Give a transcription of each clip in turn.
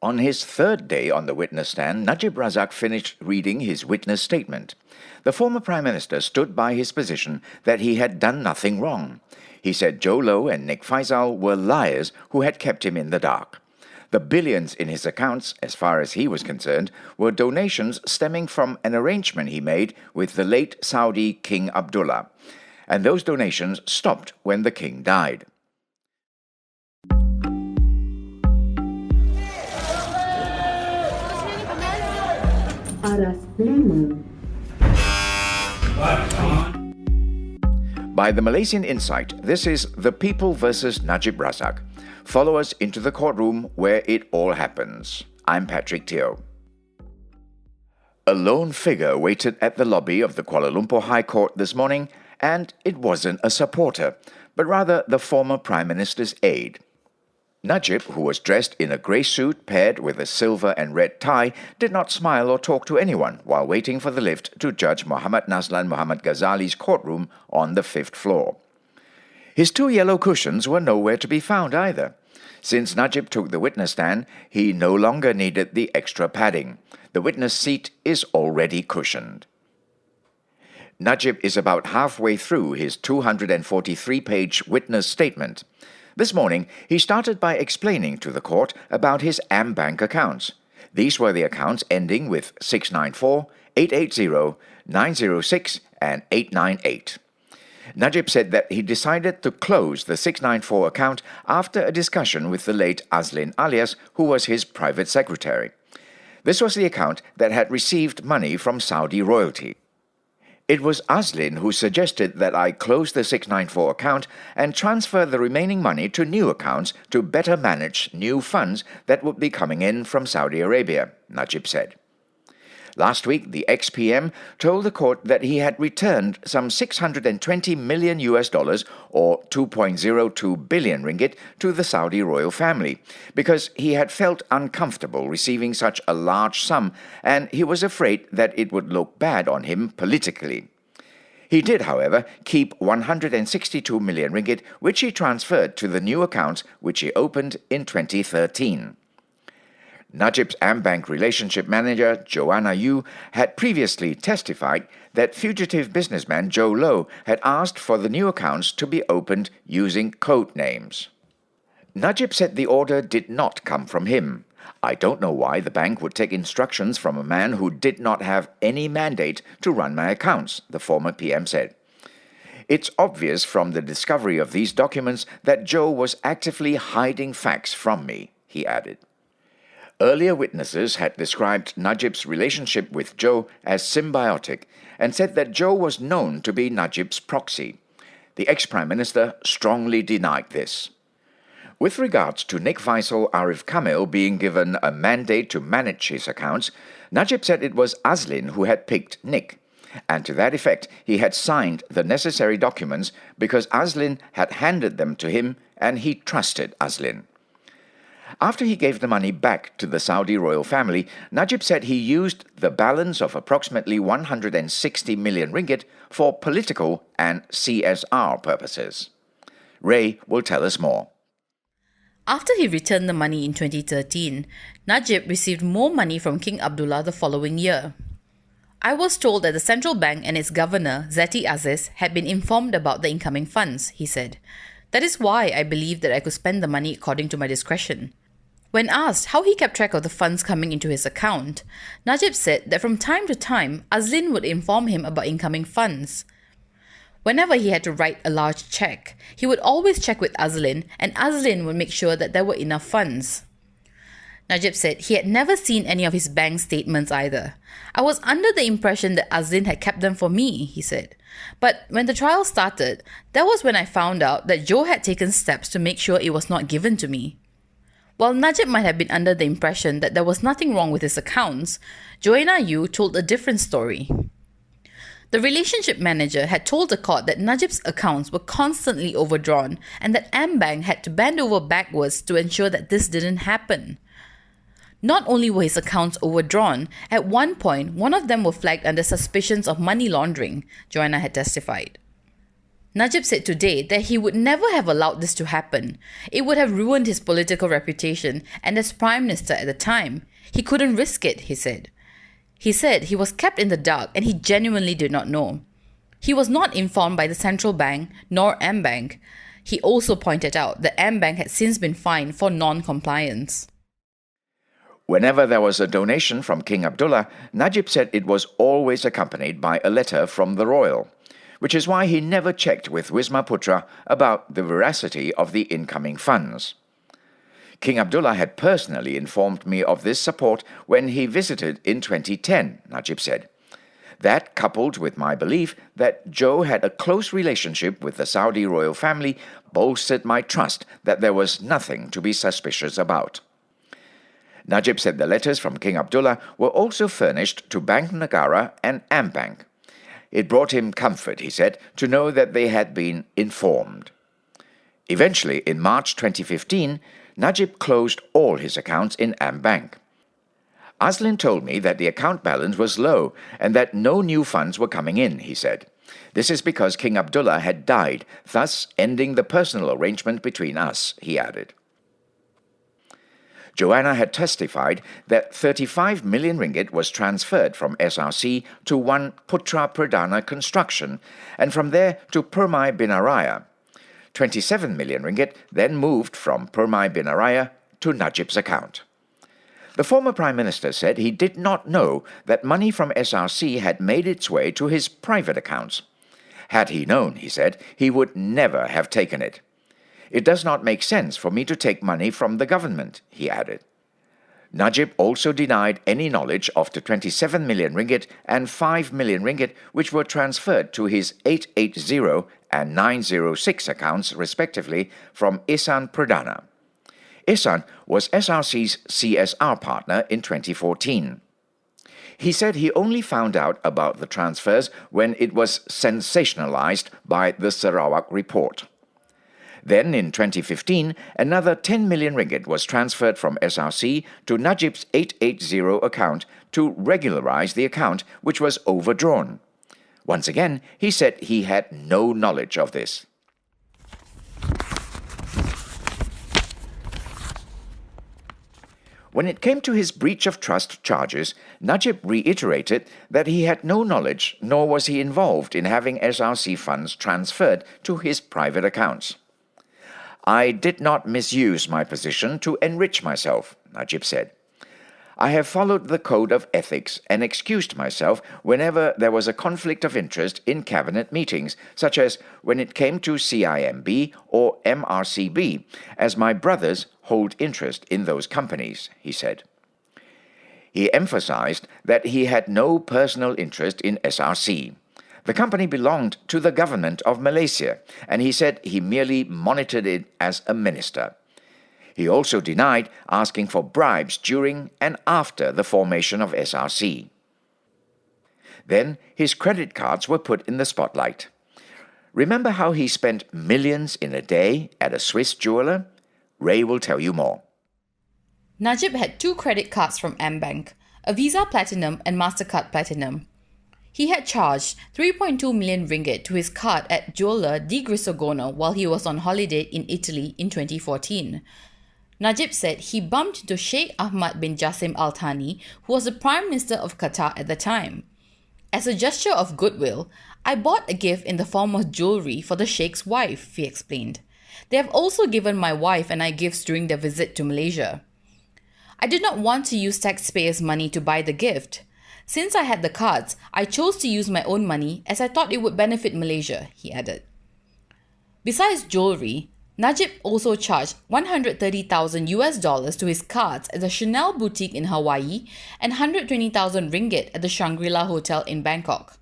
On his third day on the witness stand, Najib Razak finished reading his witness statement. The former Prime Minister stood by his position that he had done nothing wrong. He said Joe Low and Nick Faisal were liars who had kept him in the dark. The billions in his accounts, as far as he was concerned, were donations stemming from an arrangement he made with the late Saudi King Abdullah. And those donations stopped when the king died. By the Malaysian Insight, this is The People versus Najib Razak. Follow us into the courtroom where it all happens. I'm Patrick Teo. A lone figure waited at the lobby of the Kuala Lumpur High Court this morning, and it wasn't a supporter, but rather the former Prime Minister's aide. Najib, who was dressed in a grey suit paired with a silver and red tie, did not smile or talk to anyone while waiting for the lift to Judge Muhammad Nazlan Muhammad Ghazali's courtroom on the 5th floor. His two yellow cushions were nowhere to be found either. Since Najib took the witness stand, he no longer needed the extra padding. The witness seat is already cushioned. Najib is about halfway through his 243-page witness statement. This morning, he started by explaining to the court about his AmBank accounts. These were the accounts ending with 694, 880, 906 and 898. Najib said that he decided to close the 694 account after a discussion with the late Azlin Alias, who was his private secretary. This was the account that had received money from Saudi royalty. It was Azlin who suggested that I close the 694 account and transfer the remaining money to new accounts to better manage new funds that would be coming in from Saudi Arabia, Najib said. Last week, the ex-PM told the court that he had returned some 620 million US dollars or 2.02 billion ringgit to the Saudi royal family because he had felt uncomfortable receiving such a large sum and he was afraid that it would look bad on him politically. He did, however, keep 162 million ringgit, which he transferred to the new accounts which he opened in 2013. Najib's AmBank relationship manager, Joanna Yu, had previously testified that fugitive businessman Joe Low had asked for the new accounts to be opened using code names. Najib said the order did not come from him. I don't know why the bank would take instructions from a man who did not have any mandate to run my accounts, the former PM said. It's obvious from the discovery of these documents that Joe was actively hiding facts from me, he added. Earlier witnesses had described Najib's relationship with Joe as symbiotic and said that Joe was known to be Najib's proxy. The ex-Prime Minister strongly denied this. With regards to Nick Faisal Arif Kamil being given a mandate to manage his accounts, Najib said it was Azlin who had picked Nick, and to that effect he had signed the necessary documents because Azlin had handed them to him and he trusted Azlin. After he gave the money back to the Saudi royal family, Najib said he used the balance of approximately 160 million ringgit for political and CSR purposes. Ray will tell us more. After he returned the money in 2013, Najib received more money from King Abdullah the following year. I was told that the central bank and its governor, Zeti Aziz, had been informed about the incoming funds, he said. That is why I believed that I could spend the money according to my discretion. When asked how he kept track of the funds coming into his account, Najib said that from time to time, Azlin would inform him about incoming funds. Whenever he had to write a large check, he would always check with Azlin and Azlin would make sure that there were enough funds. Najib said he had never seen any of his bank statements either. I was under the impression that Azlin had kept them for me, he said. But when the trial started, that was when I found out that Joe had taken steps to make sure it was not given to me. While Najib might have been under the impression that there was nothing wrong with his accounts, Joanna Yu told a different story. The relationship manager had told the court that Najib's accounts were constantly overdrawn and that AmBank had to bend over backwards to ensure that this didn't happen. Not only were his accounts overdrawn, at one point, one of them were flagged under suspicions of money laundering, Joanna had testified. Najib said today that he would never have allowed this to happen. It would have ruined his political reputation, and as Prime Minister at the time, he couldn't risk it, he said. He said he was kept in the dark and he genuinely did not know. He was not informed by the central bank nor M-Bank. He also pointed out that M-Bank had since been fined for non-compliance. Whenever there was a donation from King Abdullah, Najib said it was always accompanied by a letter from the royal, which is why he never checked with Wisma Putra about the veracity of the incoming funds. King Abdullah had personally informed me of this support when he visited in 2010, Najib said. That, coupled with my belief that Joe had a close relationship with the Saudi royal family, bolstered my trust that there was nothing to be suspicious about. Najib said the letters from King Abdullah were also furnished to Bank Negara and M-Bank. It brought him comfort, he said, to know that they had been informed. Eventually, in March 2015, Najib closed all his accounts in M-Bank. Aslin told me that the account balance was low and that no new funds were coming in, he said. This is because King Abdullah had died, thus ending the personal arrangement between us, he added. Joanna had testified that 35 million ringgit was transferred from SRC to one Putra Pradana Construction and from there to Permai Binaraya. 27 million ringgit then moved from Permai Binaraya to Najib's account. The former Prime Minister said he did not know that money from SRC had made its way to his private accounts. Had he known, he said, he would never have taken it. It does not make sense for me to take money from the government, he added. Najib also denied any knowledge of the 27 million ringgit and 5 million ringgit which were transferred to his 880 and 906 accounts respectively from Ihsan Pradana. Ihsan was SRC's CSR partner in 2014. He said he only found out about the transfers when it was sensationalized by the Sarawak report. Then, in 2015, another 10 million ringgit was transferred from SRC to Najib's 880 account to regularize the account, which was overdrawn. Once again, he said he had no knowledge of this. When it came to his breach of trust charges, Najib reiterated that he had no knowledge nor was he involved in having SRC funds transferred to his private accounts. I did not misuse my position to enrich myself, Najib said. I have followed the code of ethics and excused myself whenever there was a conflict of interest in cabinet meetings, such as when it came to CIMB or MRCB, as my brothers hold interest in those companies, he said. He emphasized that he had no personal interest in SRC. The company belonged to the government of Malaysia, and he said he merely monitored it as a minister. He also denied asking for bribes during and after the formation of SRC. Then his credit cards were put in the spotlight. Remember how he spent millions in a day at a Swiss jeweler? Ray will tell you more. Najib had 2 credit cards from M-Bank, a Visa Platinum and MasterCard Platinum. He had charged 3.2 million ringgit to his card at jeweler Di Grisogono while he was on holiday in Italy in 2014. Najib said he bumped into Sheikh Ahmad bin Jassim Al Thani, who was the Prime Minister of Qatar at the time. As a gesture of goodwill, I bought a gift in the form of jewelry for the Sheikh's wife, he explained. They have also given my wife and I gifts during their visit to Malaysia. I did not want to use taxpayers' money to buy the gift. Since I had the cards, I chose to use my own money as I thought it would benefit Malaysia, he added. Besides jewelry, Najib also charged $130,000 to his cards at the Chanel boutique in Hawaii and 120,000 ringgit at the Shangri-La Hotel in Bangkok.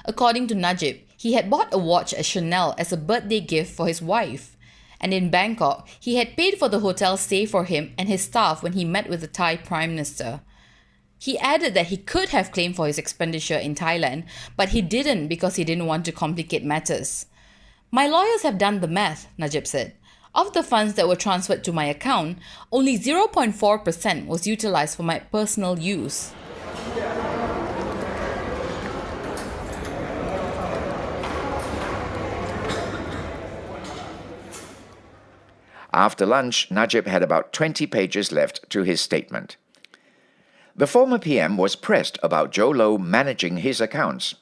According to Najib, he had bought a watch at Chanel as a birthday gift for his wife, and in Bangkok, he had paid for the hotel stay for him and his staff when he met with the Thai Prime Minister. He added that he could have claimed for his expenditure in Thailand, but he didn't because he didn't want to complicate matters. My lawyers have done the math, Najib said. Of the funds that were transferred to my account, only 0.4% was utilized for my personal use. After lunch, Najib had about 20 pages left to his statement. The former PM was pressed about Joe Low managing his accounts.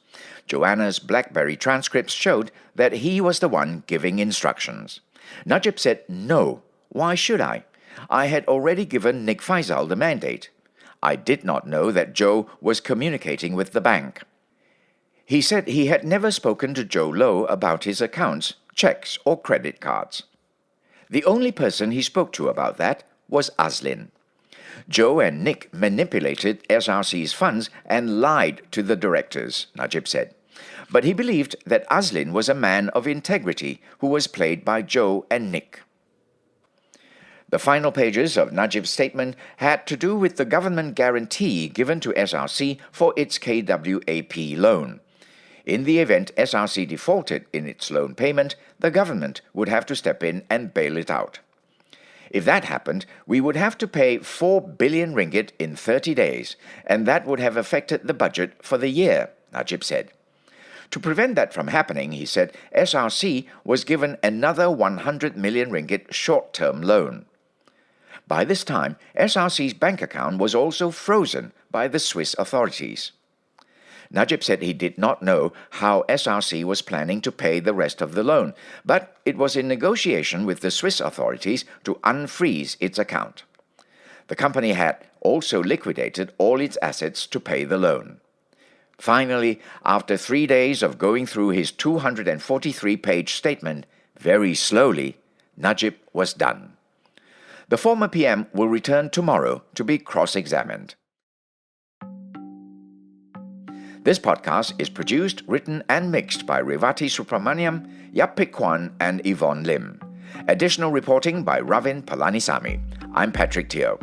Joanna's BlackBerry transcripts showed that he was the one giving instructions. Najib said, "No, why should I? I had already given Nick Faisal the mandate. I did not know that Joe was communicating with the bank." He said he had never spoken to Joe Low about his accounts, checks or credit cards. The only person he spoke to about that was Azlin. Joe and Nick manipulated SRC's funds and lied to the directors, Najib said. But he believed that Azlin was a man of integrity who was played by Joe and Nick. The final pages of Najib's statement had to do with the government guarantee given to SRC for its KWAP loan. In the event SRC defaulted in its loan payment, the government would have to step in and bail it out. If that happened, we would have to pay 4 billion ringgit in 30 days, and that would have affected the budget for the year, Najib said. To prevent that from happening, he said, SRC was given another 100 million ringgit short-term loan. By this time, SRC's bank account was also frozen by the Swiss authorities. Najib said he did not know how SRC was planning to pay the rest of the loan, but it was in negotiation with the Swiss authorities to unfreeze its account. The company had also liquidated all its assets to pay the loan. Finally, after 3 days of going through his 243-page statement, very slowly, Najib was done. The former PM will return tomorrow to be cross-examined. This podcast is produced, written and mixed by Revati Supramaniam, Yapik Kwan and Yvonne Lim. Additional reporting by Ravin Palanisamy. I'm Patrick Teo.